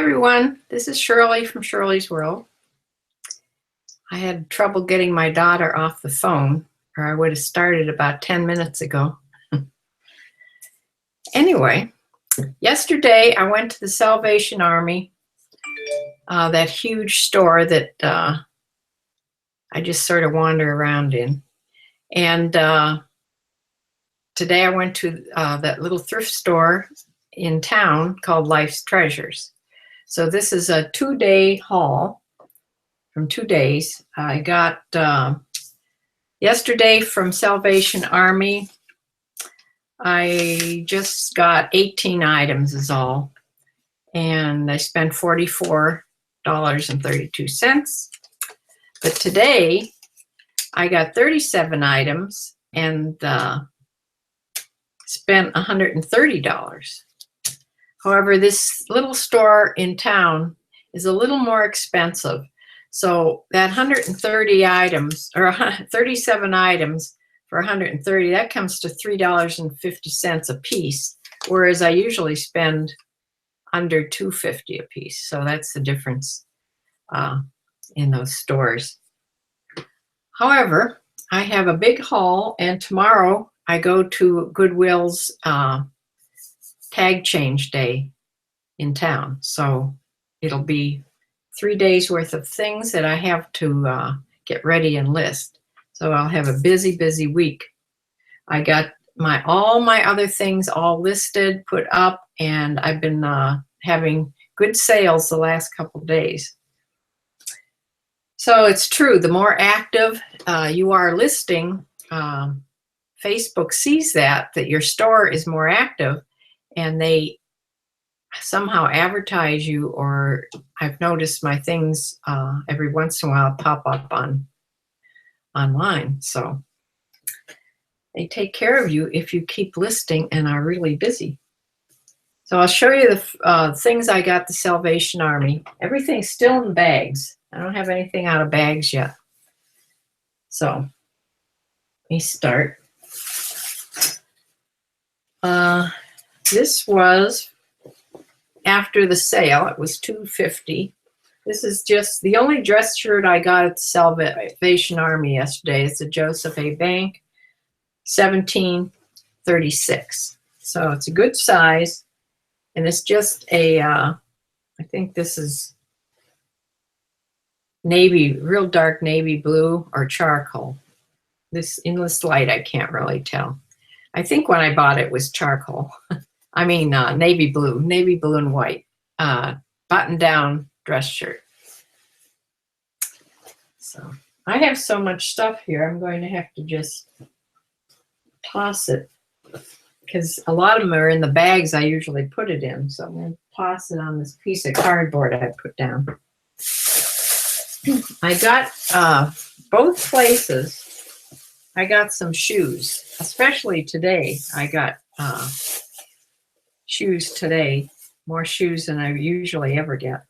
everyone, this is Shirley from Shirley's World. I had trouble getting my daughter off the phone, or I would have started about 10 minutes ago. Anyway, yesterday I went to the Salvation Army, that huge store that I just sort of wander around in. And today I went to that little thrift store in town called Life's Treasures. So this is a 2-day haul from 2 days. I got yesterday from Salvation Army. I just got 18 items is all. And I spent $44.32. But today I got 37 items and spent $130. However, this little store in town is a little more expensive. So that 130 items, or 37 items for 130, that comes to $3.50 a piece, whereas I usually spend under $2.50 a piece. So that's the difference in those stores. However, I have a big haul, and tomorrow I go to Goodwill's tag change day in town. So it'll be 3 days worth of things that I have to get ready and list. So I'll have a busy, busy week. I got all my other things all listed, put up, and I've been having good sales the last couple days. So it's true, the more active you are listing, Facebook sees that your store is more active, and they somehow advertise you, or I've noticed my things every once in a while pop up online. So they take care of you if you keep listing and are really busy. So I'll show you the things I got the Salvation Army. Everything's still in bags. I don't have anything out of bags yet. So let me start. This was after the sale. It was $2.50. This is just the only dress shirt I got at the Salvation Army yesterday. It's a Joseph A. Bank, 1736. So it's a good size, and it's just a, I think this is navy, real dark navy blue or charcoal. In this light, I can't really tell. I think when I bought it was charcoal. I mean, navy blue and white, button-down dress shirt. So I have so much stuff here, I'm going to have to just toss it, because a lot of them are in the bags I usually put it in. So I'm going to toss it on this piece of cardboard I put down. I got both places. I got some shoes, especially today. I got shoes today, more shoes than I usually ever get.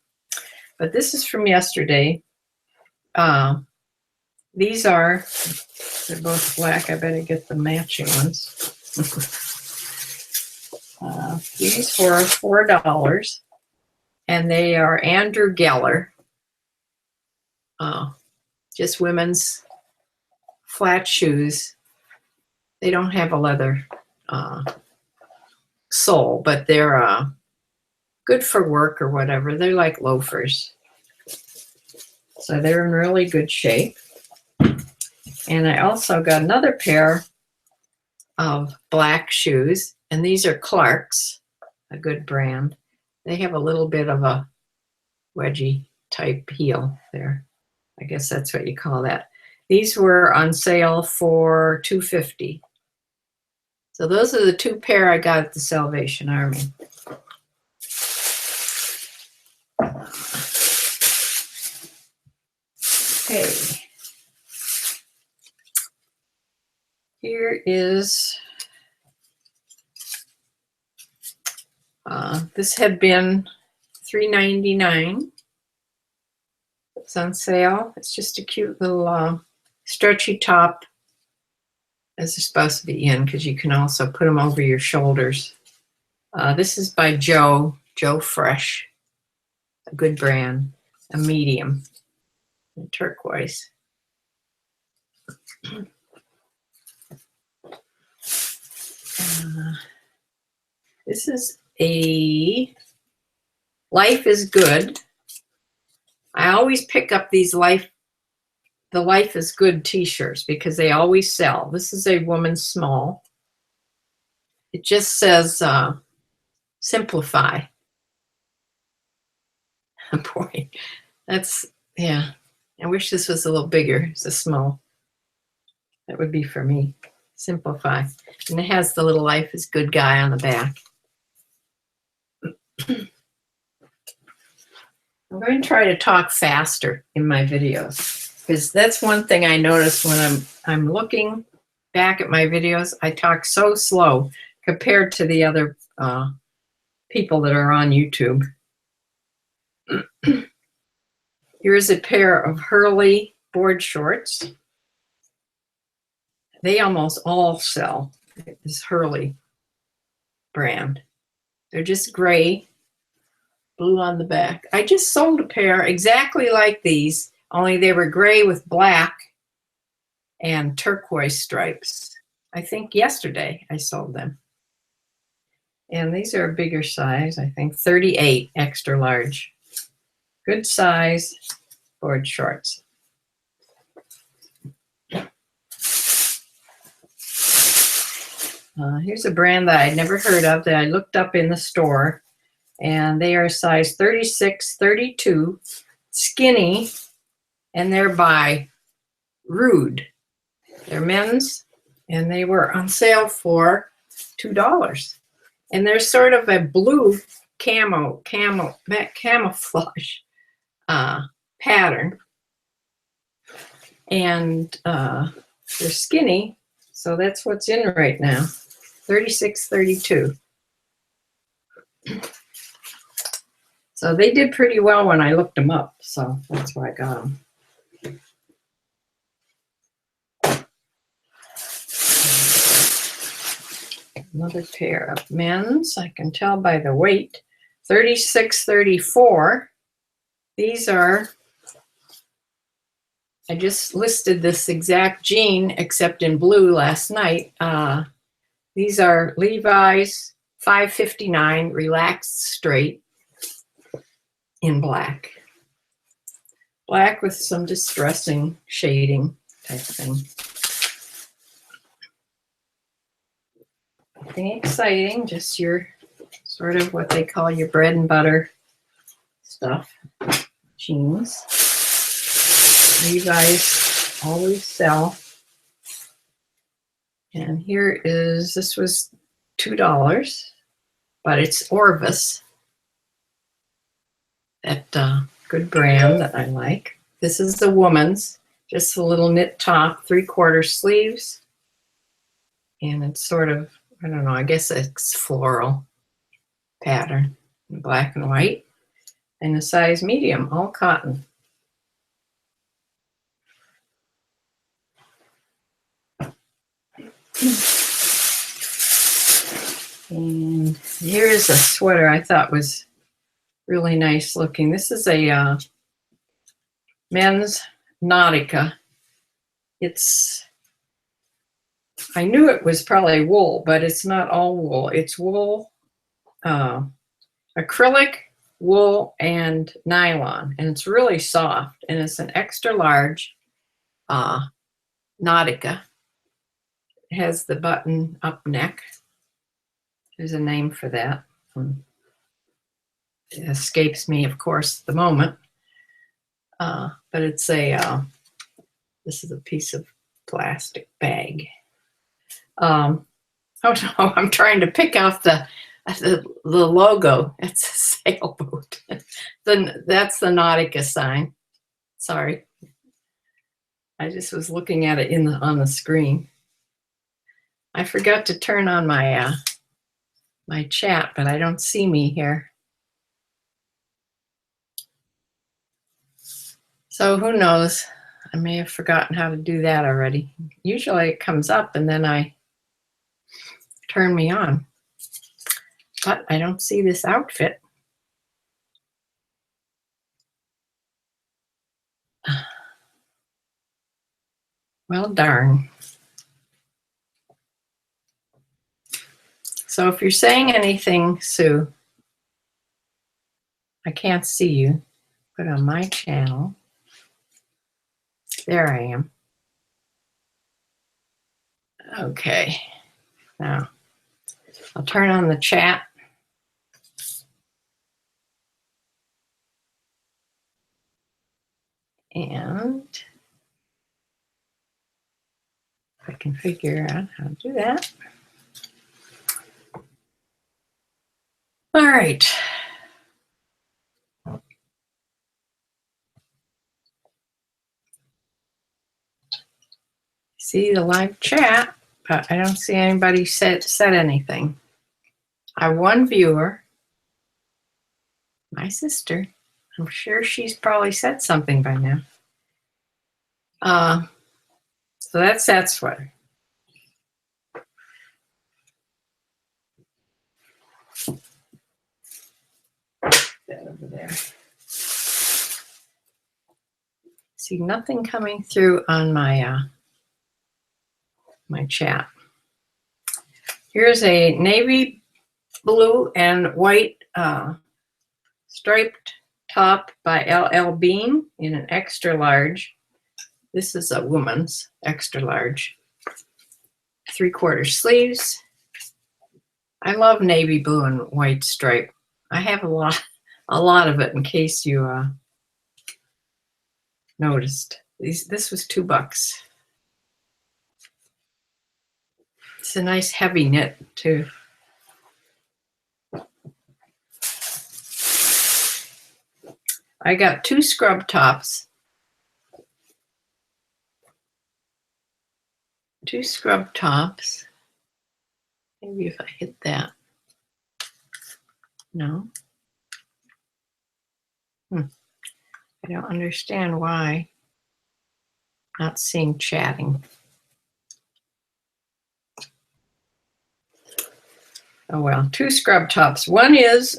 But this is from yesterday. These are, they're both black. I better get the matching ones. These were $4, and they are Andrew Geller. Just women's flat shoes. They don't have a leather sole, but they're good for work or whatever. They're like loafers. So they're in really good shape. And I also got another pair of black shoes, and these are Clark's, a good brand. They have a little bit of a wedgie type heel there. I guess that's what you call that. These were on sale for $2.50. So those are the 2 pair I got at the Salvation Army. Okay. Here is, this had been $3.99. It's on sale. It's just a cute little stretchy top, as they're supposed to be in, because you can also put them over your shoulders. This is by Joe Fresh. a good brand, a medium, a turquoise. This is a Life is Good. I always pick up these the Life is Good t-shirts because they always sell. This is a woman's small. It just says simplify. Boy, that's, yeah. I wish this was a little bigger. It's a small. That would be for me. Simplify. And it has the little Life is Good guy on the back. I'm going to try to talk faster in my videos because that's one thing I notice when I'm looking back at my videos. I talk so slow compared to the other people that are on YouTube. Here's a pair of Hurley board shorts. They almost all sell this Hurley brand. They're just gray, blue on the back. I just sold a pair exactly like these, only they were gray with black and turquoise stripes. I think yesterday I sold them. And these are a bigger size, I think 38 extra large. Good size board shorts. Here's a brand that I'd never heard of that I looked up in the store. And they are size 36, 32, skinny, and they're by Rude. They're men's, and they were on sale for $2. And they're sort of a blue camouflage pattern. And they're skinny, so that's what's in right now. 36, 32. So they did pretty well when I looked them up, so that's why I got them. Another pair of men's, I can tell by the weight, 36, 34. These are, I just listed this exact jean except in blue last night. These are Levi's 559 relaxed straight in black. Black with some distressing shading type thing. Nothing exciting, just your sort of what they call your bread and butter stuff. Jeans. Levi's always sell. And here is, this was $2, but it's Orvis. That good brand that I like. This is the woman's, just a little knit top, 3/4 sleeves. And it's sort of, I don't know, I guess it's floral pattern in black and white. And a size medium, all cotton. And here's a sweater I thought was really nice looking. This is a men's Nautica. It's, I knew it was probably wool, but it's not all wool. It's wool, acrylic, wool, and nylon. And it's really soft. And it's an extra large Nautica. It has the button up neck. There's a name for that. It escapes me, of course, at the moment. But it's a, this is a piece of plastic bag. Oh no, I'm trying to pick off the logo. It's a sailboat. That's the Nautica sign. Sorry. I just was looking at it on the screen. I forgot to turn on my my chat, but I don't see me here. So who knows? I may have forgotten how to do that already. Usually it comes up and then I turn me on. But I don't see this outfit. Well, darn. So if you're saying anything, Sue, I can't see you. Put on my channel. There I am. Okay. Now, I'll turn on the chat. And if I can figure out how to do that. All right. See the live chat, but I don't see anybody said anything. I have one viewer, my sister. I'm sure she's probably said something by now. So that's that sweater. That over there. See nothing coming through on my my chat. Here's a navy blue and white striped top by LL Bean in an extra large. This is a woman's extra large. 3/4 sleeves. I love navy blue and white stripe. I have a lot of it in case you noticed. This was $2. It's a nice heavy knit too. I got 2 scrub tops. 2 scrub tops. Maybe if I hit that. No. I don't understand why. Not seeing chatting. Oh well, 2 scrub tops. One is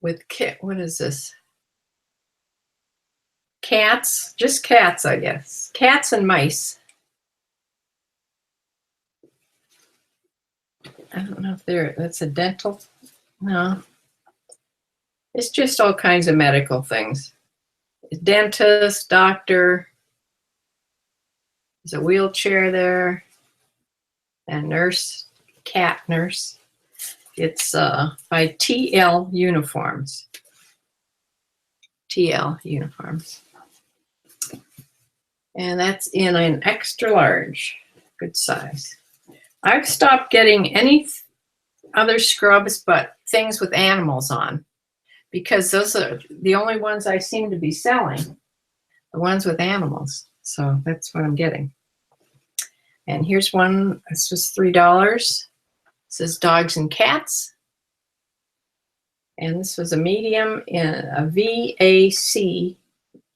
with kit. What is this? Cats, just cats, I guess. Cats and mice. I don't know if that's a dental. No. It's just all kinds of medical things. Dentist, doctor. There's a wheelchair there. And nurse, cat nurse. It's by TL Uniforms. TL Uniforms. And that's in an extra large. Good size. I've stopped getting any other scrubs but things with animals on, because those are the only ones I seem to be selling, the ones with animals. So that's what I'm getting. And here's one. This was $3. It says dogs and cats. And this was a medium in a VAC,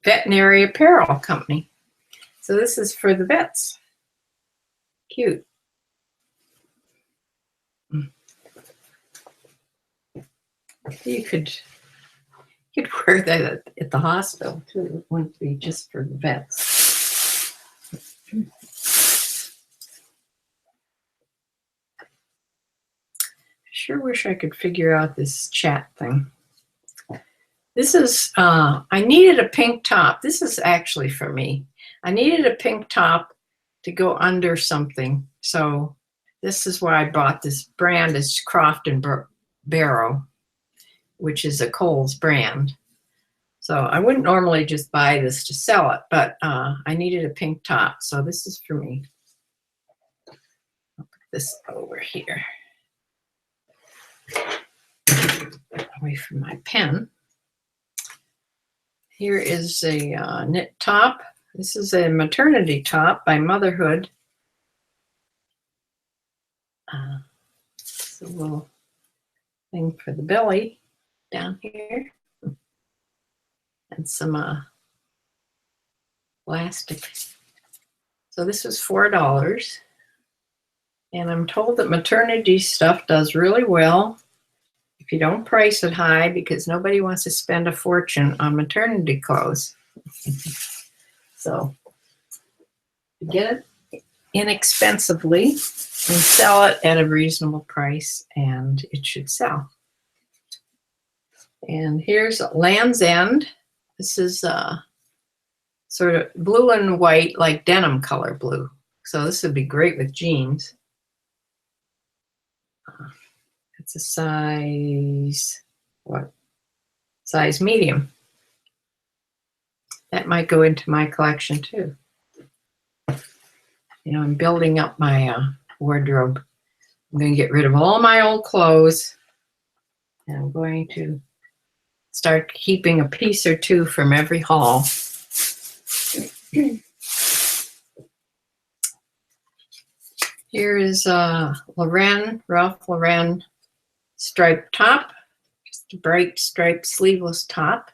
Veterinary Apparel Company. So this is for the vets. Cute. You could wear that at the hospital too. It wouldn't be just for the vets. I sure wish I could figure out this chat thing. This is, I needed a pink top. This is actually for me. I needed a pink top to go under something. So this is why I bought this brand. Is Croft and Barrow, which is a Kohl's brand. So I wouldn't normally just buy this to sell it, but I needed a pink top. So this is for me. I'll put this over here. Away from my pen. Here is a knit top. This is a maternity top by Motherhood. It's a little thing for the belly down here. And some elastic. So this was $4. And I'm told that maternity stuff does really well. if you don't price it high, because nobody wants to spend a fortune on maternity clothes. So get it inexpensively and sell it at a reasonable price, and it should sell. And here's Land's End. This is sort of blue and white, like denim color blue. So this would be great with jeans. It's a size, what? Size medium. That might go into my collection too. You know, I'm building up my wardrobe. I'm going to get rid of all my old clothes. And I'm going to start keeping a piece or two from every haul. Here is Ralph Lauren striped top. Just a bright striped sleeveless top.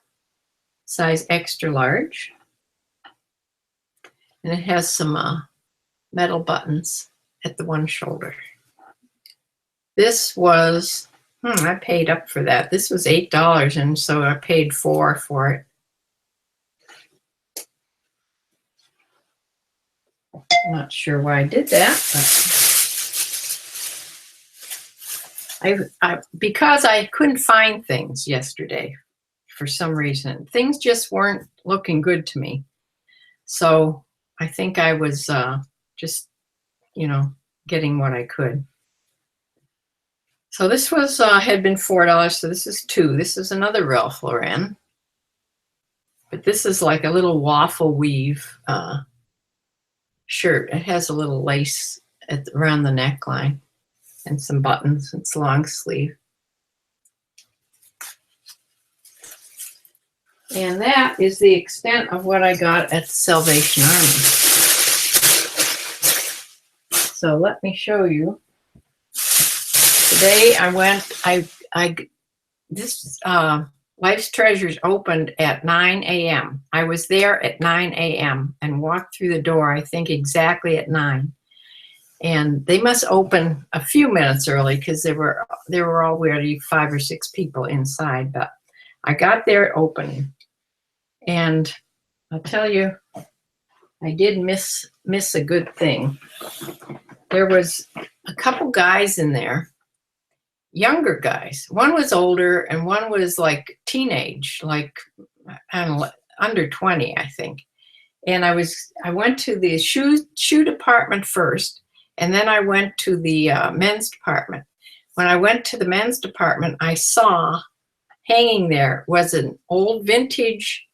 Size extra large. And it has some metal buttons at the one shoulder. This was, I paid up for that. This was $8, and so I paid $4 for it. I'm not sure why I did that, but because I couldn't find things yesterday for some reason. Things just weren't looking good to me. So I think I was just, you know, getting what I could. So this was had been $4, so this is $2. This is another Ralph Lauren. But this is like a little waffle weave shirt. It has a little lace around the neckline and some buttons. It's long sleeve. And that is the extent of what I got at the Salvation Army. So let me show you. Today I went, this Life's Treasures opened at 9 a.m. I was there at 9 a.m. and walked through the door, I think exactly at 9. And they must open a few minutes early because there were already 5 or 6 people inside. But I got there at opening, and I'll tell you, I did miss a good thing. There was a couple guys in there. Younger guys. One was older and one was like teenage, like I don't know, under 20, I think. And I went to the shoe department first, and then I went to the men's department. When I went to the men's department, I saw hanging there was an old vintage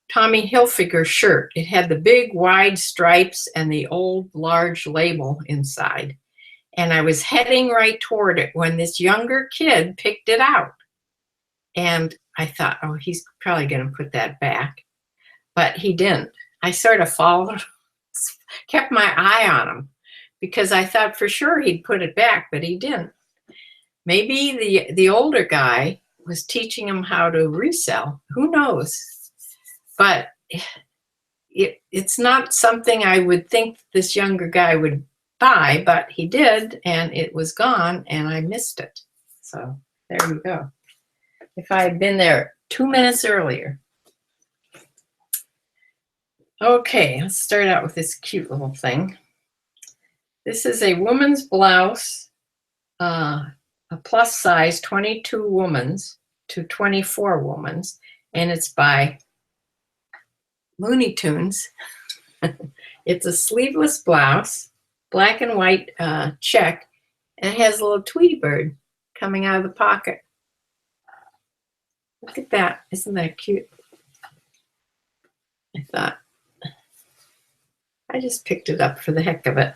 Tommy Hilfiger shirt. It had the big wide stripes and the old large label inside. And I was heading right toward it when this younger kid picked it out. And I thought, oh, he's probably going to put that back. But he didn't. I sort of followed, kept my eye on him, because I thought for sure he'd put it back, but he didn't. Maybe the older guy was teaching him how to resell. Who knows? But it's not something I would think this younger guy would buy, but he did, and it was gone, and I missed it. So there you go. If I had been there 2 minutes earlier. Okay, let's start out with this cute little thing. This is a woman's blouse, a plus size 22 woman's to 24 woman's, and it's by Looney Tunes. It's a sleeveless blouse, black and white check, and it has a little Tweety bird coming out of the pocket. Look at that. Isn't that cute? I thought, I just picked it up for the heck of it.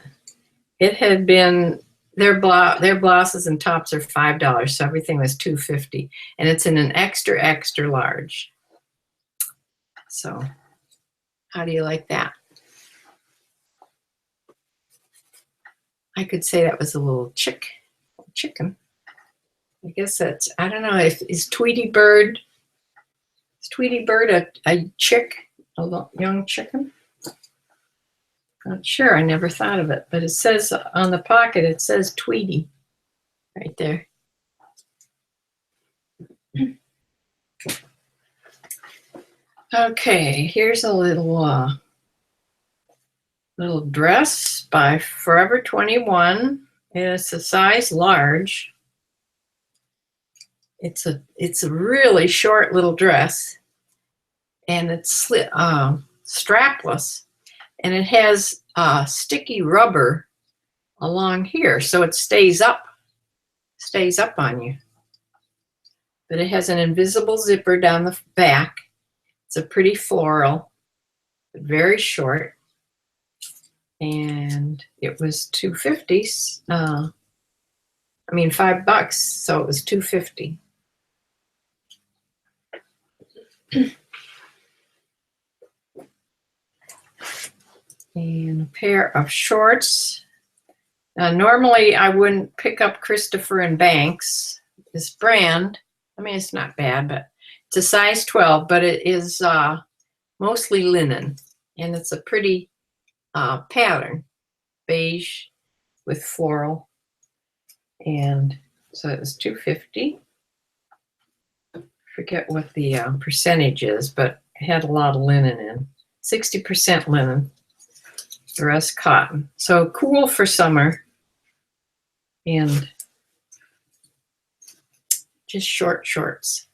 It had been, their blouses and tops are $5, so everything was $2.50, and it's in an extra, extra large. So how do you like that? I could say that was a little chicken. I guess that's, I don't know, is Tweety Bird a chick, a young chicken? Not sure, I never thought of it, but it says on the pocket, it says Tweety right there. Okay, here's a little dress by Forever 21. It's a size large. It's a really short little dress, and it's strapless, and it has sticky rubber along here, so it stays up on you. But it has an invisible zipper down the back. It's a pretty floral, but very short, and it was $2.50. I mean $5, so it was $2.50. And a pair of shorts. Now, normally I wouldn't pick up Christopher and Banks, this brand. I mean, it's not bad, but it's a size 12, but it is mostly linen, and it's a pretty pattern, beige with floral, and so it was $2.50. Forget what the percentage is, but it had a lot of linen in. 60% linen, the rest cotton. So cool for summer, and just short shorts.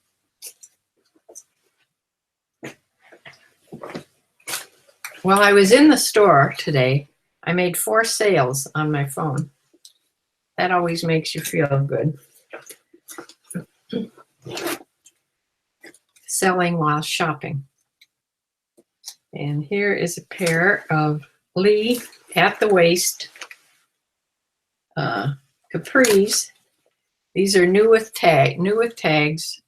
While I was in the store today, I made 4 sales on my phone. That always makes you feel good. Selling while shopping. And here is a pair of Lee at the waist capris. These are new with tags,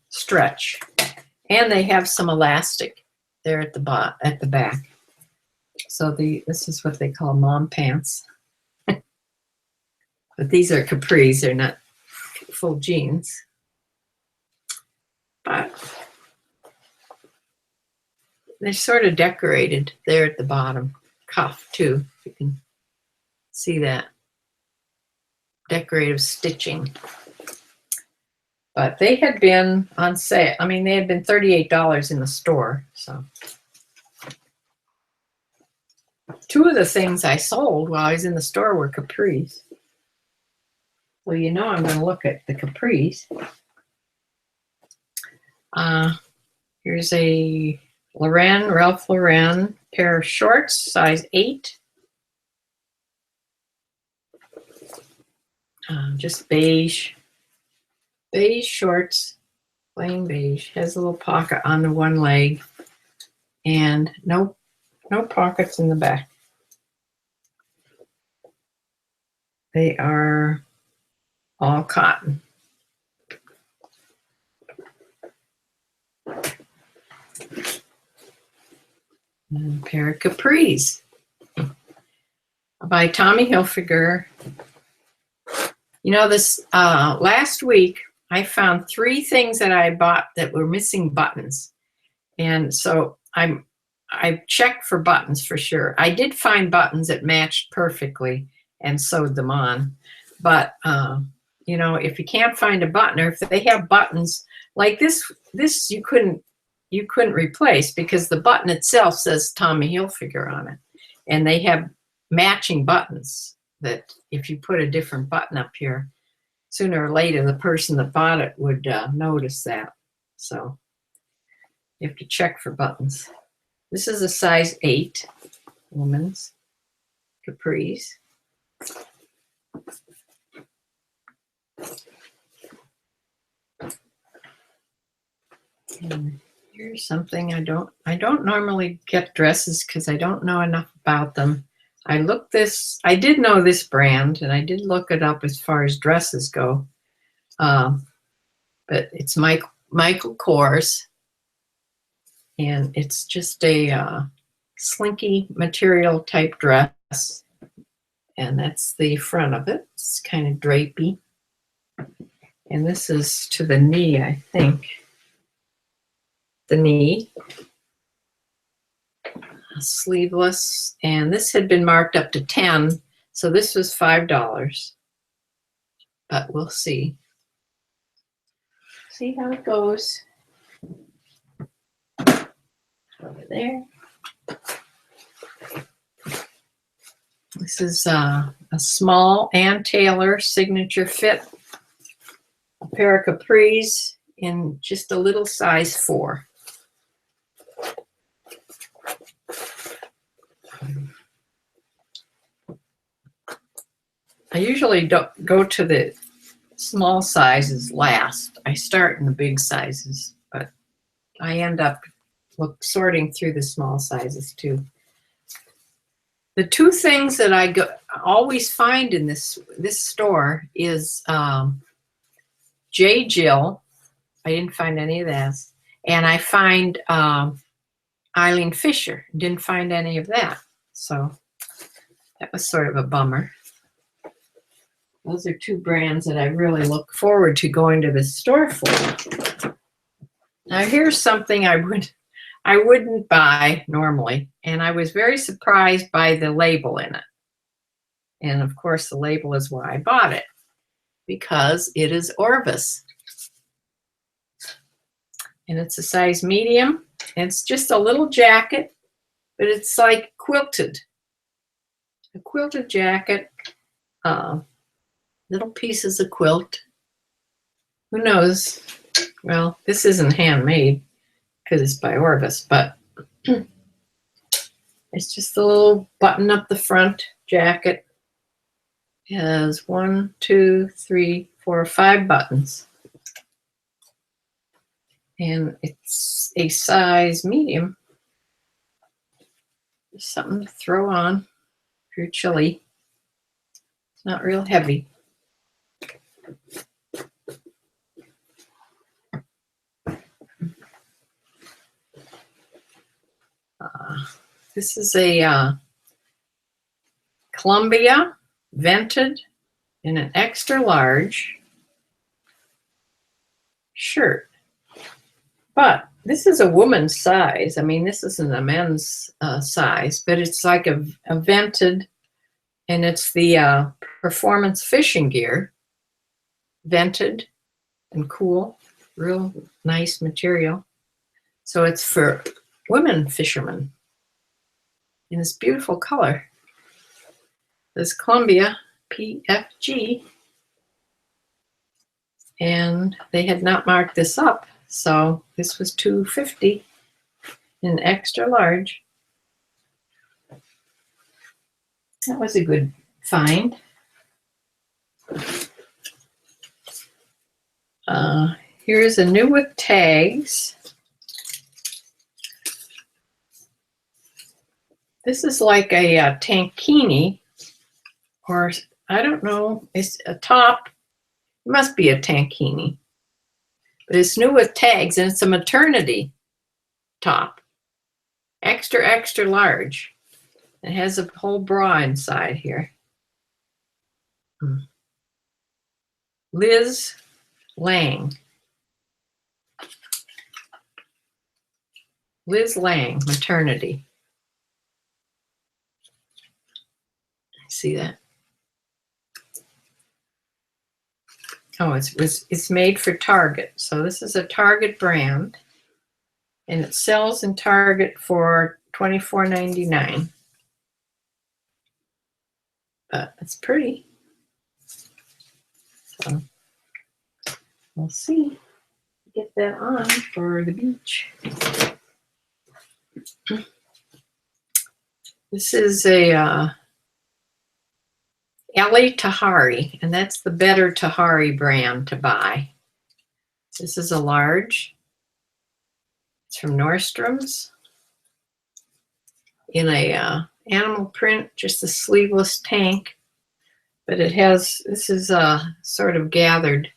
stretch, and they have some elastic there at the back. So this is what they call mom pants. But these are capris, they're not full jeans. But they're sort of decorated there at the bottom. Cuff too, you can see that. Decorative stitching. But they had been on sale. I mean, they had been $38 in the store. So 2 of the things I sold while I was in the store were capris. Well, you know I'm going to look at the capris. Here's a Ralph Lauren pair of shorts, size 8. Just beige shorts, plain beige. Has a little pocket on the one leg, and no pockets in the back. They are all cotton. And a pair of capris by Tommy Hilfiger. You know, this last week I found 3 things that I bought that were missing buttons, and so I checked for buttons for sure. I did find buttons that matched perfectly and sewed them on, but you know, if you can't find a button, or if they have buttons like this you couldn't replace, because the button itself says Tommy Hilfiger on it, and they have matching buttons that if you put a different button up here, sooner or later the person that bought it would notice that. So you have to check for buttons. This is a size 8 woman's capris. And here's something I don't normally get dresses because I don't know enough about them. I did know this brand, and I did look it up as far as dresses go. But it's Michael Kors, and it's just a slinky material type dress, and that's the front of it. It's kind of drapey, and this is to the knee, I think. The knee. Sleeveless, and this had been marked up to 10, so this was $5, but we'll see how it goes. there. This is a small Ann Taylor signature fit. A pair of capris in just a little size 4. I usually don't go to the small sizes last. I start in the big sizes, but I end up sorting through the small sizes too. The two things that I always find in this store is J. Jill. I didn't find any of that. And I find Eileen Fisher. Didn't find any of that. So that was sort of a bummer. Those are two brands that I really look forward to going to the store for. Now here's something I wouldn't buy normally, and I was very surprised by the label in it. And of course the label is why I bought it, because it is Orvis. And it's a size medium. And it's just a little jacket, but it's like quilted. A quilted jacket. Little pieces of quilt. Who knows? Well, this isn't handmade because it's by Orvis, but it's just a little button up the front jacket. It has 1, 2, 3, 4, 5 buttons. And it's a size medium. Just something to throw on if you're chilly. It's not real heavy. This is a Columbia vented in an extra large shirt. But this is a woman's size. I mean, this isn't a men's size, but it's like a vented, and it's the performance fishing gear. Vented and cool, real nice material. So it's for women fishermen in this beautiful color. This Columbia PFG, and they had not marked this up, so this was $2.50 in extra large. That was a good find. Here's a new with tags. This is like a tankini, or I don't know, it's a top. It must be a tankini. But it's new with tags, and it's a maternity top. Extra, extra large. It has a whole bra inside here. Liz Lang. Liz Lang, maternity. See that? Oh, it's made for Target. So this is a Target brand, and it sells in Target for $24.99. But it's pretty. So we'll see. Get that on for the beach. This is a Ellie Tahari, and that's the Better Tahari brand to buy. This is a large. It's from Nordstrom's in a animal print, just a sleeveless tank, but it has, this is a sort of gathered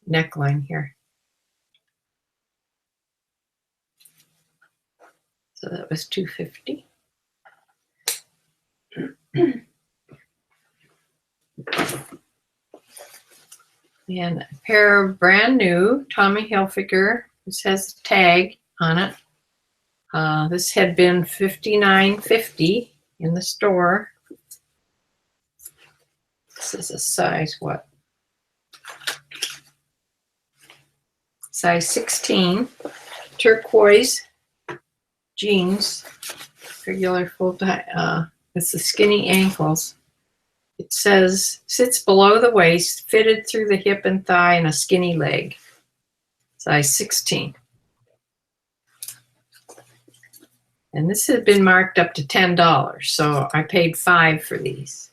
neckline here. So that was $2.50. And a pair of brand new Tommy Hilfiger. This has a tag on it. This had been $59.50 in the store. This is a size what? Size 16. turquoise jeans, regular full tie. It's the skinny ankles. It says, sits below the waist, fitted through the hip and thigh, and a skinny leg. Size 16. And this had been marked up to $10, so I paid $5 for these.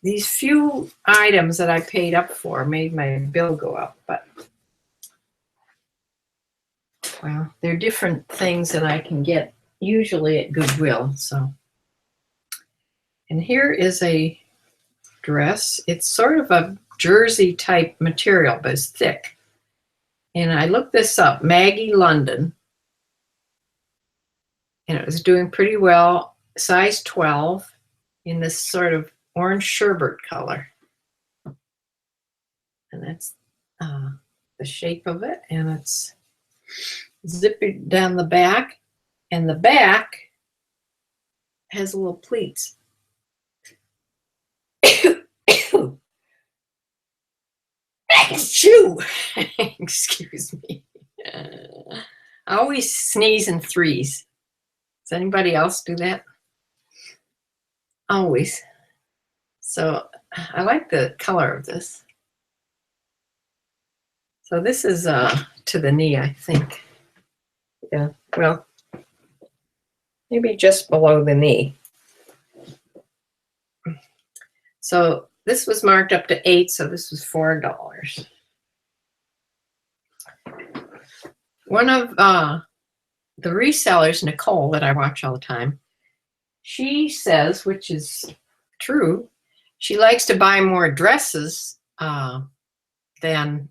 These few items that I paid up for made my bill go up, but well, they're different things that I can get usually at Goodwill. So, and here is a dress. It's sort of a jersey type material, but it's thick. And I looked this up, Maggie London, and it was doing pretty well. Size 12 in this sort of orange sherbet color. And that's the shape of it. And it's zipping down the back. And the back has little pleats. Achoo! Excuse me. I always sneeze in threes. Does anybody else do that? Always. So I like the color of this. So this is to the knee, I think. Yeah, well, maybe just below the knee. So this was marked up to $8, so this was $4. One of the resellers, Nicole, that I watch all the time, she says, which is true, she likes to buy more dresses than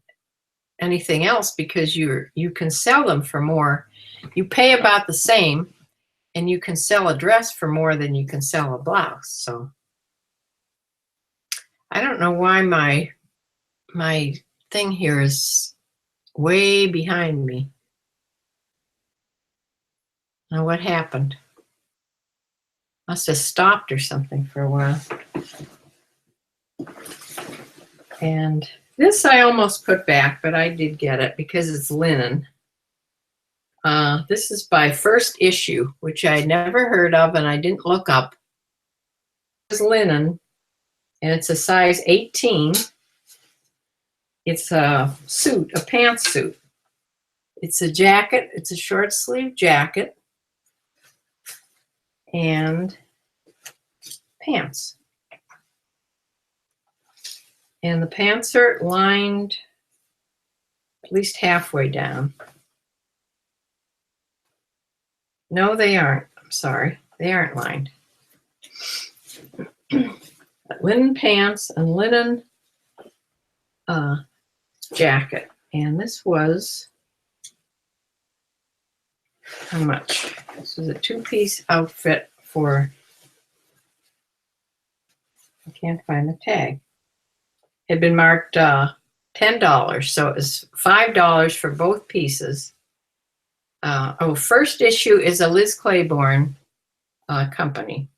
anything else because you can sell them for more. You pay about the same, and you can sell a dress for more than you can sell a blouse. So I don't know why my thing here is way behind me. Now what happened? Must have stopped or something for a while. And this I almost put back, but I did get it because it's linen. This is by First Issue, which I had never heard of and I didn't look up. It's linen, and it's a size 18. It's a suit, a pantsuit. It's a jacket. It's a short sleeve jacket and pants. And the pants are lined at least halfway down. No, they aren't. I'm sorry. They aren't lined. Linen pants and linen jacket. And this was, how much? This is a two-piece outfit for, I can't find the tag. It had been marked $10, so it was $5 for both pieces. First Issue is a Liz Claiborne company.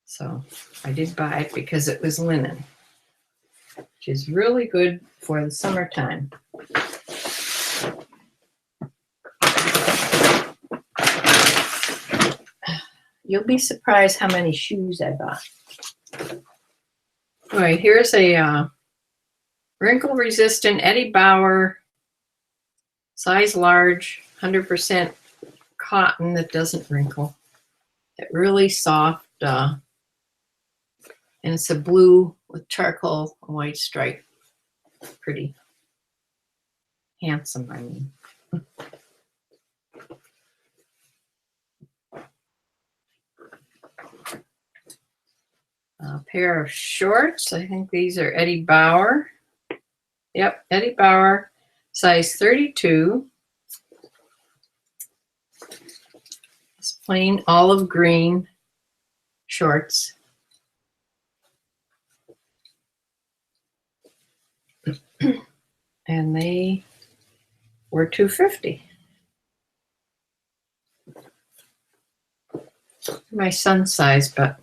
So I did buy it because it was linen, which is really good for the summertime. You'll be surprised how many shoes I bought. All right, here's a wrinkle-resistant Eddie Bauer, size large, 100% cotton that doesn't wrinkle. It's really soft, and it's a blue with charcoal and white stripe. Pretty handsome, I mean. A pair of shorts. I think these are Eddie Bauer. Yep, Eddie Bauer, size 32. It's plain olive green shorts. And they were $2.50. My son's size, but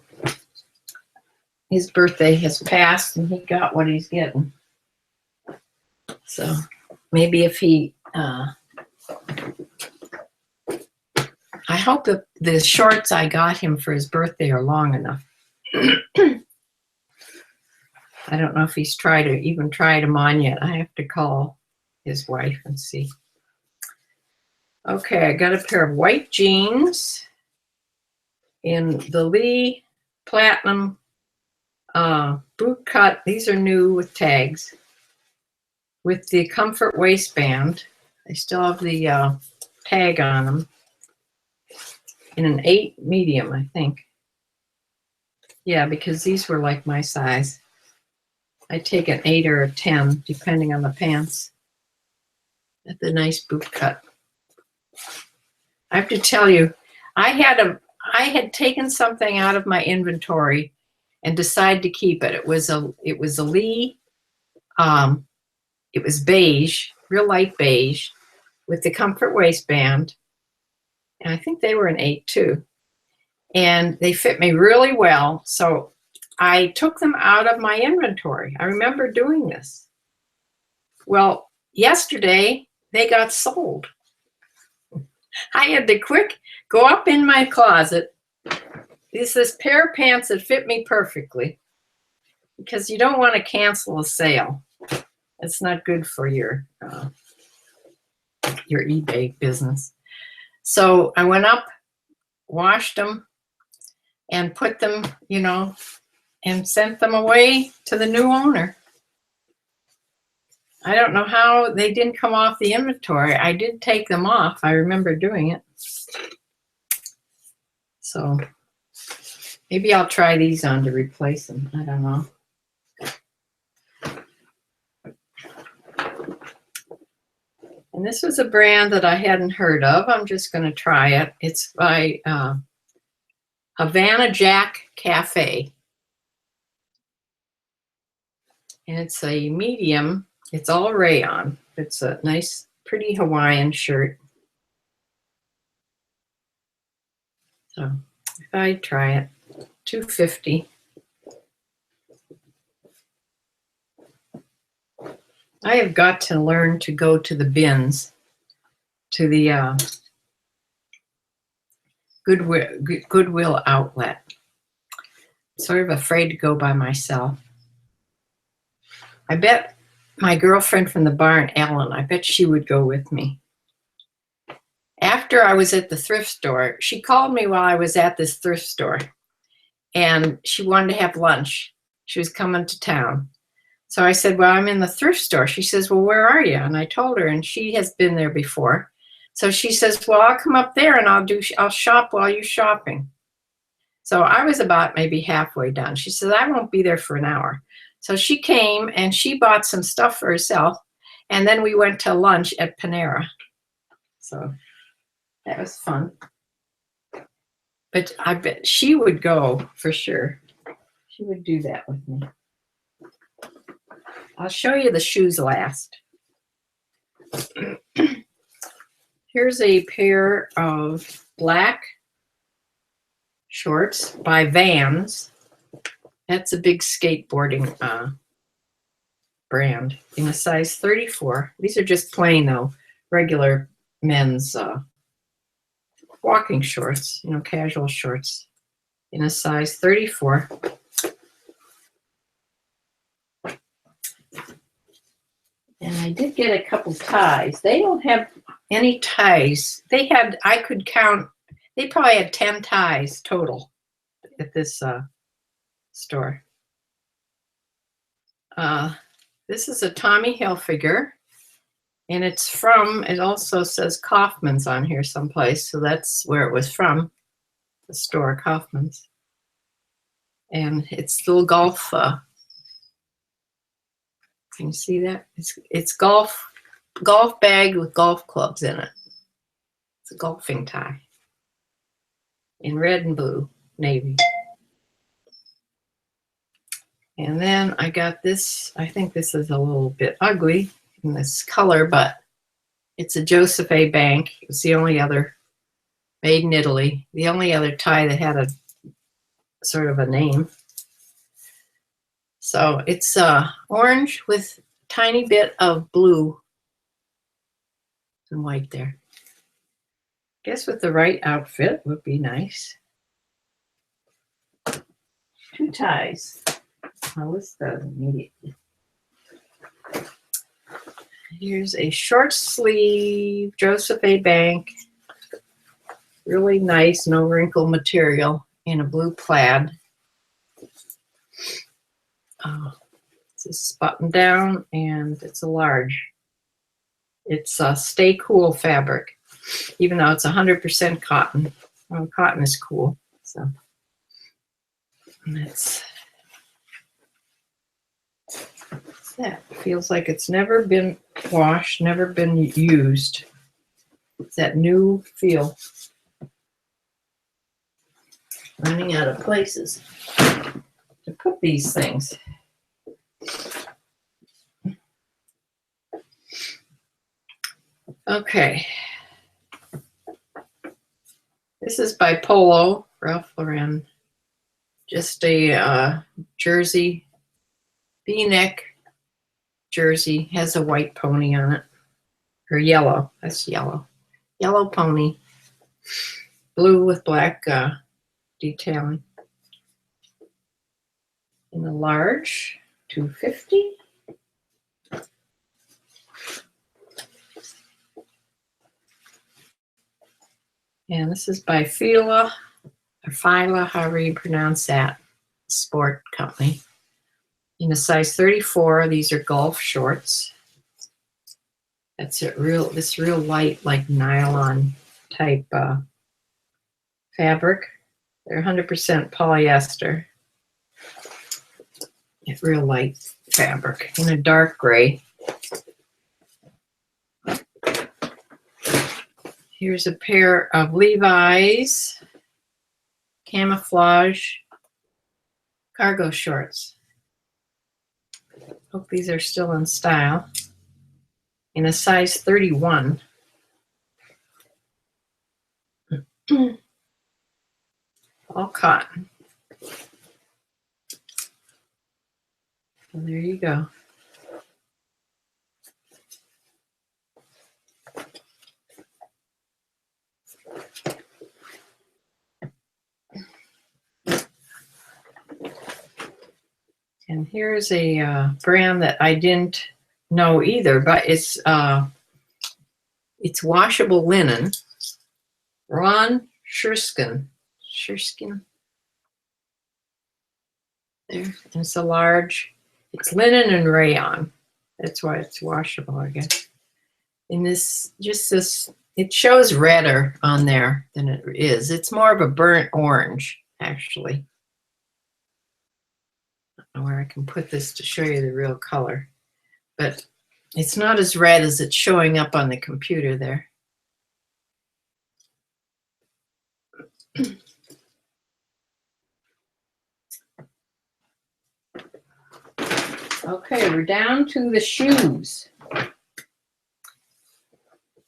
his birthday has passed and he got what he's getting. So maybe if he, I hope that the shorts I got him for his birthday are long enough. I don't know if he's even tried them on yet. I have to call his wife and see. Okay, I got a pair of white jeans in the Lee Platinum boot cut. These are new with tags. With the comfort waistband. They still have the tag on them. In an 8 medium, I think. Yeah, because these were like my size. I take an 8 or a 10, depending on the pants. At the nice boot cut. I have to tell you, I had taken something out of my inventory and decided to keep it. It was a Lee. It was beige, real light beige, with the comfort waistband. And I think they were an 8 too. And they fit me really well. So I took them out of my inventory. I remember doing this. Well, yesterday they got sold. I had to quick go up in my closet. This pair of pants that fit me perfectly, because you don't want to cancel a sale. It's not good for your eBay business. So I went up, washed them, and put them, and sent them away to the new owner. I don't know how they didn't come off the inventory. I did take them off. I remember doing it. So maybe I'll try these on to replace them. I don't know. And this was a brand that I hadn't heard of. I'm just going to try it. It's by Havana Jack Cafe. And it's a medium. It's all rayon. It's a nice, pretty Hawaiian shirt. So if I try it, $2.50. I have got to learn to go to the bins, to the Goodwill outlet. Sort of afraid to go by myself. I bet my girlfriend from the barn, Ellen, I bet she would go with me. After I was at the thrift store, she called me while I was at this thrift store, and she wanted to have lunch. She was coming to town. So I said, well, I'm in the thrift store. She says, well, where are you? And I told her, and she has been there before. So she says, well, I'll come up there and I'll shop while you're shopping. So I was about maybe halfway done. She said, I won't be there for an hour. So she came and she bought some stuff for herself. And then we went to lunch at Panera. So that was fun. But I bet she would go for sure. She would do that with me. I'll show you the shoes last. Here's a pair of black shorts by Vans. That's a big skateboarding brand in a size 34. These are just plain, though, regular men's walking shorts, casual shorts in a size 34. And I did get a couple ties. They don't have any ties. I could count, they probably had 10 ties total at this store. This is a Tommy Hilfiger, and it also says Kaufman's on here someplace, so that's where it was from, the store Kaufman's. And it's little golf, can you see that? It's golf bag with golf clubs in it. It's a golfing tie in red and blue, navy. And then I got this. I think this is a little bit ugly in this color, but it's a Joseph A. Bank. It's the only other, made in Italy, the only other tie that had a sort of a name. So it's orange with tiny bit of blue and white there. Guess with the right outfit would be nice. 2 ties. Well, this doesn't need it. Here's a short sleeve Joseph A. Bank. Really nice, no wrinkle material in a blue plaid. It's button down and it's a large. It's a Stay Cool fabric, even though it's 100% cotton. Well, cotton is cool, so that's that. Feels like it's never been washed, never been used. It's that new feel. Running out of places to put these things. Okay. This is by Polo, Ralph Lauren. Just a jersey, V-neck jersey. Has a white pony on it. Or yellow. That's yellow. Yellow pony. Blue with black detailing. In a large, $2.50. And this is by Fila, or Fila, however you pronounce that, sport company. In a size 34, these are golf shorts. That's this real light, like nylon type fabric. They're 100% polyester. It's real light fabric in a dark gray. Here's a pair of Levi's camouflage cargo shorts. Hope these are still in style. In a size 31. All cotton. So there you go. And here's a brand that I didn't know either, but it's washable linen. Ron Sherskin. There, and it's a large. It's linen and rayon. That's why it's washable, I guess. In this, it shows redder on there than it is. It's more of a burnt orange, actually. I don't know where I can put this to show you the real color, but it's not as red as it's showing up on the computer there. Okay, we're down to the shoes.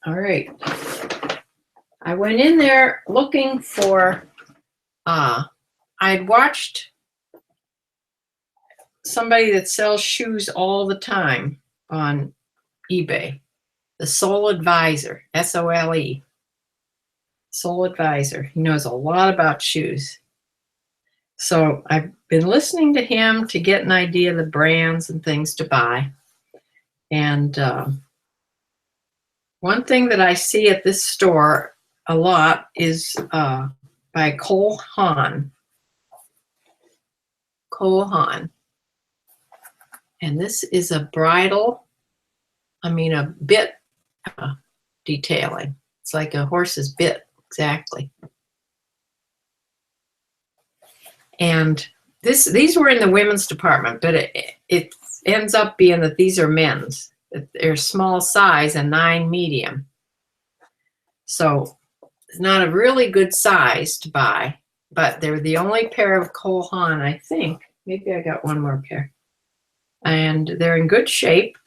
All right. I went in there looking for, I'd watched somebody that sells shoes all the time on eBay, the Sole Advisor, S-O-L-E, Sole Advisor. He knows a lot about shoes. So I've been listening to him to get an idea of the brands and things to buy. And one thing that I see at this store a lot is by Cole Haan. Cole Haan. And this is a a bit detailing. It's like a horse's bit, exactly. And these were in the women's department, but it ends up being that these are men's. They're small size and 9 medium. So it's not a really good size to buy, but they're the only pair of Cole Haan, I think. Maybe I got one more pair. And they're in good shape.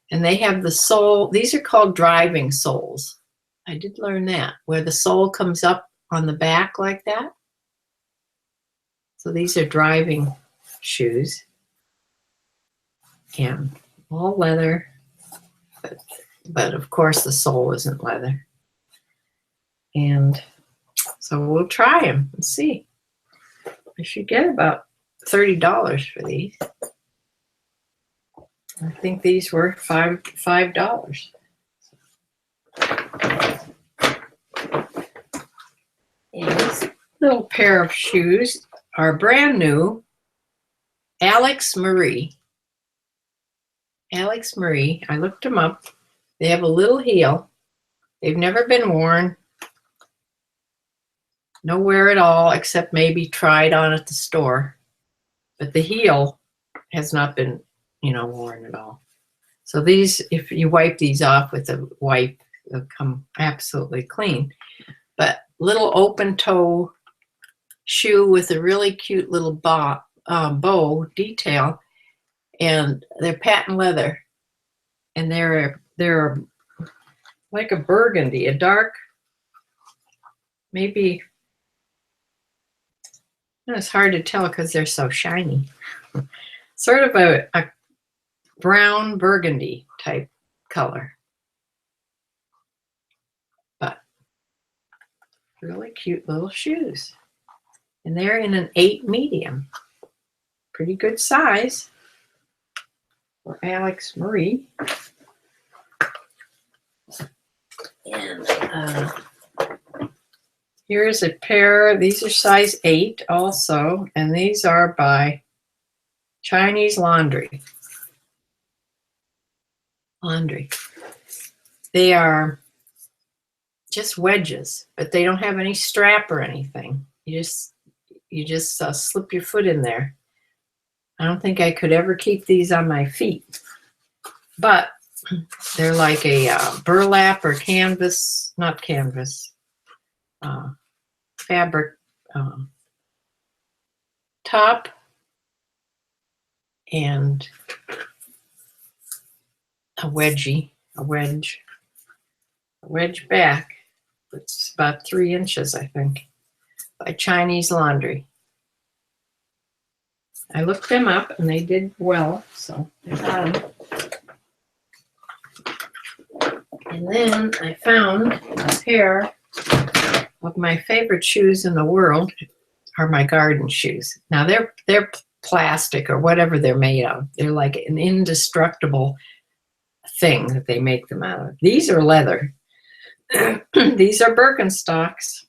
And they have the sole. These are called driving soles. I did learn that, where the sole comes up on the back like that. So these are driving shoes. And all leather, but of course the sole isn't leather. And so we'll try them and see. I should get about $30 for these. I think these were $5. And this little pair of shoes are brand new. Alex Marie. Alex Marie. I looked them up. They have a little heel. They've never been worn. No wear at all, except maybe tried on at the store. But the heel has not been, worn at all. So these, if you wipe these off with a wipe, they'll come absolutely clean. But little open toe shoe with a really cute little bow detail, and they're patent leather, and they're like a burgundy, a dark, maybe. It's hard to tell because they're so shiny. Sort of a brown burgundy type color. But really cute little shoes. And they're in an 8 medium. Pretty good size for Alex Marie. And here's a pair. These are size 8 also, and these are by Chinese Laundry. They are just wedges, but they don't have any strap or anything. You just slip your foot in there. I don't think I could ever keep these on my feet, but they're like a burlap or canvas, not canvas, fabric top and a wedge back. It's about 3 inches, I think, by Chinese Laundry. I looked them up and they did well, so I got them. And then I found a pair of my favorite shoes in the world are my garden shoes. Now they're plastic or whatever they're made of. They're like an indestructible thing that they make them out of. These are leather. These are Birkenstocks.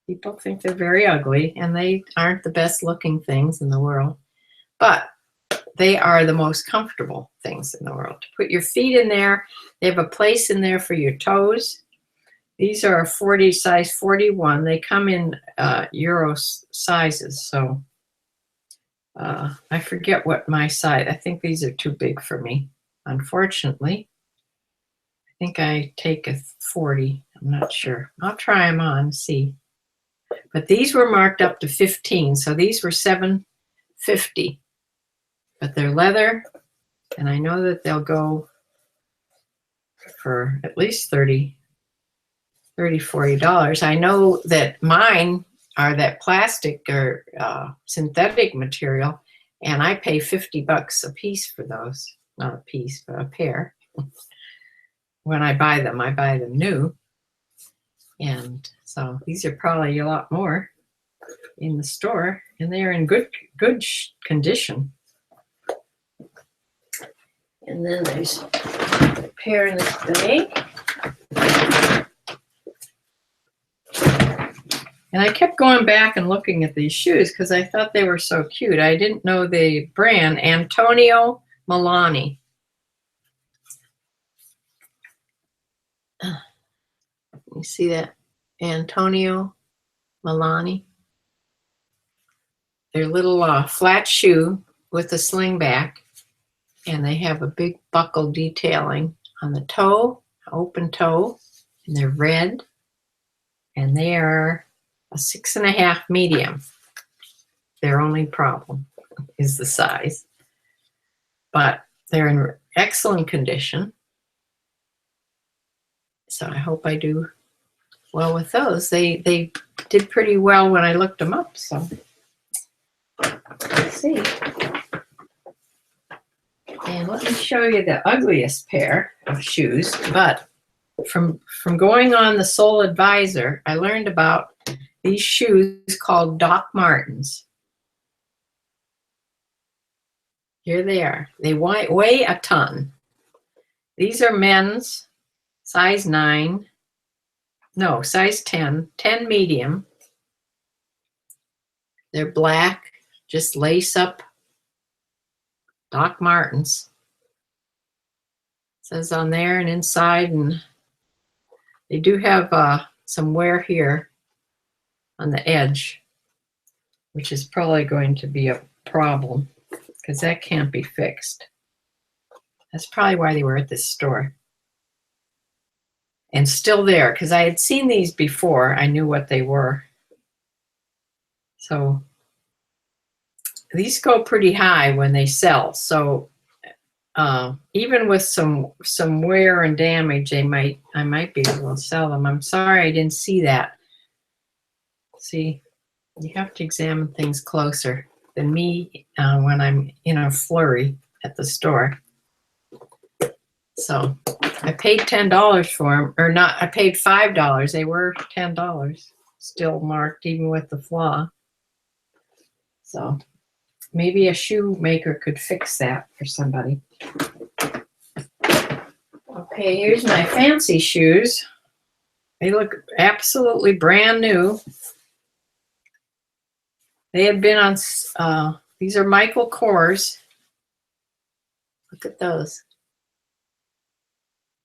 People think they're very ugly, and they aren't the best looking things in the world, but they are the most comfortable things in the world. To put your feet in there, they have a place in there for your toes. These are size 41. They come in Euro sizes, so I forget what my size. I think these are too big for me, unfortunately. I think I take a 40. I'm not sure. I'll try them on and see. But these were marked up to 15, so these were $7.50. But they're leather, and I know that they'll go for at least $40. I know that mine are that plastic or synthetic material, and I pay $50 a piece for those. Not a piece, but a pair. When I buy them new. And so these are probably a lot more in the store, and they're in good condition. And then there's a pair in this bag. And I kept going back and looking at these shoes because I thought they were so cute. I didn't know the brand, Antonio Milani. You see that? Antonio Milani. They're little flat shoe with a sling back, and they have a big buckle detailing on the toe, open toe, and they're red, and they are a 6.5 medium. Their only problem is the size, but they're in excellent condition. So I hope I do well with those. They did pretty well when I looked them up, so let's see. And let me show you the ugliest pair of shoes. But from going on the Soul Advisor, I learned about these shoes called Doc Martens. Here they are. They weigh a ton. These are men's, size 9. No, size 10. 10 medium. They're black, just lace up Doc Martens. It says on there and inside, and they do have some wear here on the edge, which is probably going to be a problem because that can't be fixed. That's probably why they were at this store. And still there, because I had seen these before. I knew what they were. So these go pretty high when they sell. So even with some wear and damage, I might be able to sell them. I'm sorry I didn't see that. See, you have to examine things closer than me when I'm in a flurry at the store. So I paid $10 for them, or not, I paid $5. They were $10, still marked even with the flaw. So maybe a shoemaker could fix that for somebody. Okay, here's my fancy shoes. They look absolutely brand new. They had been on, these are Michael Kors. Look at those.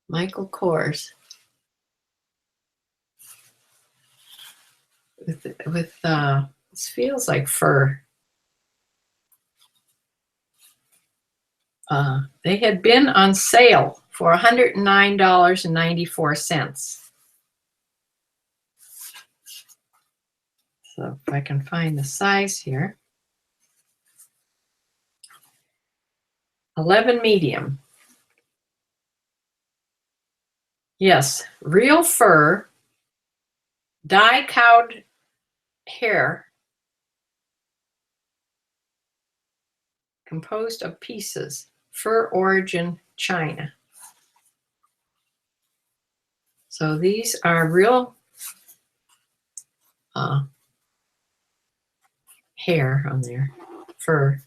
Michael Kors. With this feels like fur. They had been on sale for $109.94. So if I can find the size here. 11 medium. Yes, real fur, dye-cowed hair, composed of pieces, fur origin China. So these are real hair on there, fur.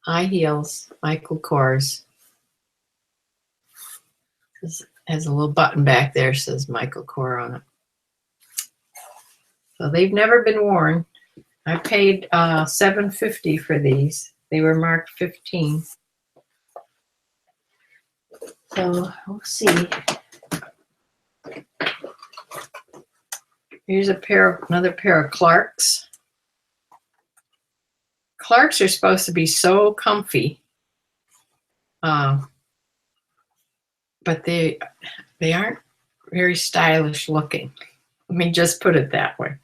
High heels, Michael Kors. This has a little button back there, says Michael Kors on it. So they've never been worn. I paid $7.50 for these. They were marked 15. So we'll see. Here's another pair of Clarks. Clarks are supposed to be so comfy, but they aren't very stylish looking. Let me just put it that way.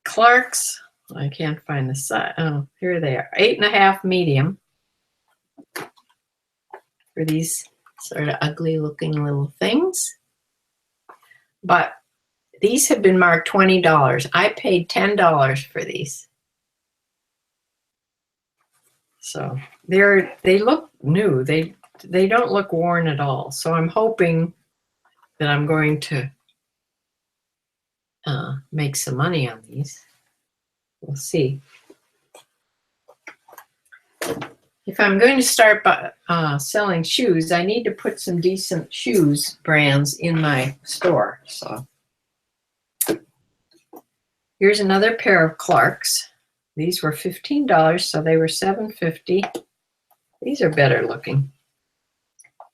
Clarks, I can't find the size. Oh, here they are. 8.5 medium for these sort of ugly looking little things. But these have been marked $20. I paid $10 for these. So they look new. They don't look worn at all. So I'm hoping that I'm going to make some money on these. We'll see. If I'm going to start selling shoes, I need to put some decent shoes brands in my store. So here's another pair of Clarks. These were $15, so they were $7.50. These are better looking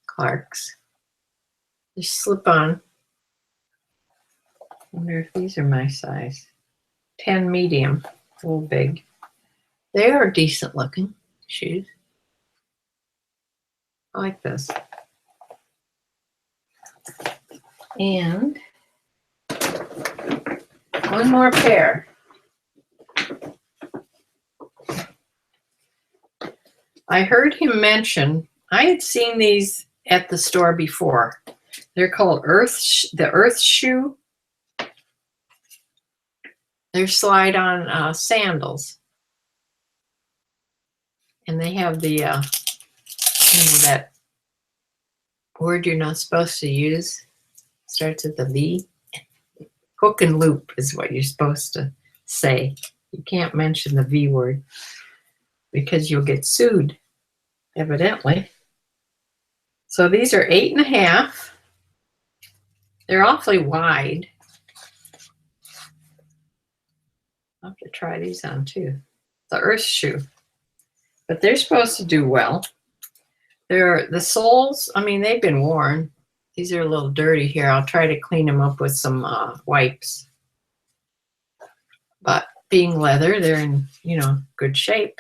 Clarks. They slip on. I wonder if these are my size. 10 medium, a little big. They are decent looking shoes. I like this. And one more pair. I heard him mention, I had seen these at the store before. They're called the Earth Shoe. They're slide-on sandals. And they have the, that word you're not supposed to use. Starts with the V. Hook and loop is what you're supposed to say. You can't mention the V word because you'll get sued, evidently. So these are 8.5. They're awfully wide. I'll have to try these on too. The earth shoe. But they're supposed to do well. They're the soles, I mean, they've been worn. These are a little dirty here. I'll try to clean them up with some wipes. But being leather, they're in, good shape.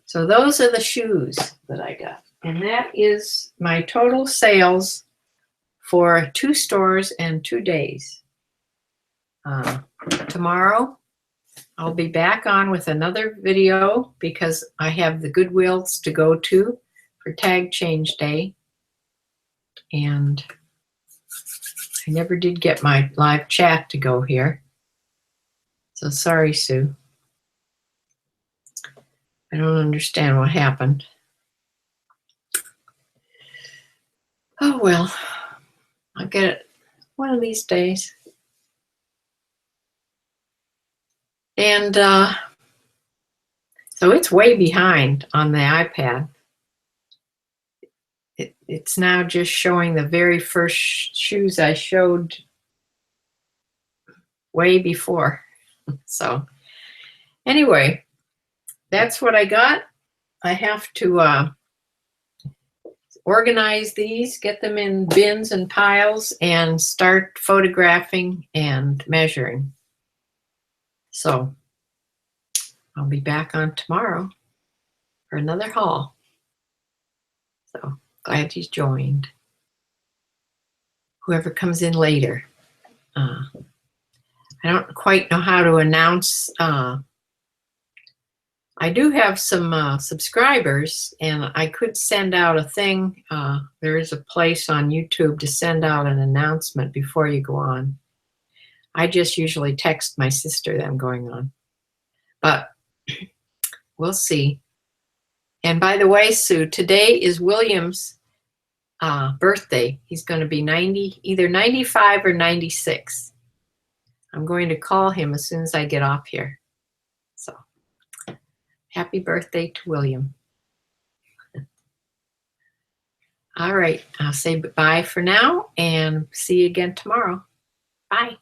So those are the shoes that I got. And that is my total sales for 2 stores and 2 days. Tomorrow, I'll be back on with another video because I have the Goodwills to go to for tag change day. And I never did get my live chat to go here. So sorry, Sue. I don't understand what happened. Oh, well, I'll get it one of these days. And so it's way behind on the iPad. It's now just showing the very first shoes I showed way before. So anyway, that's what I got. I have to organize these, get them in bins and piles, and start photographing and measuring. So I'll be back on tomorrow for another haul. So glad you joined. Whoever comes in later. I don't quite know how to announce. I do have some subscribers, and I could send out a thing. There is a place on YouTube to send out an announcement before you go on. I just usually text my sister that I'm going on. But we'll see. And by the way, Sue, today is William's birthday. He's going to be 90, either 95 or 96. I'm going to call him as soon as I get off here. So happy birthday to William. All right, I'll say bye for now and see you again tomorrow. Bye.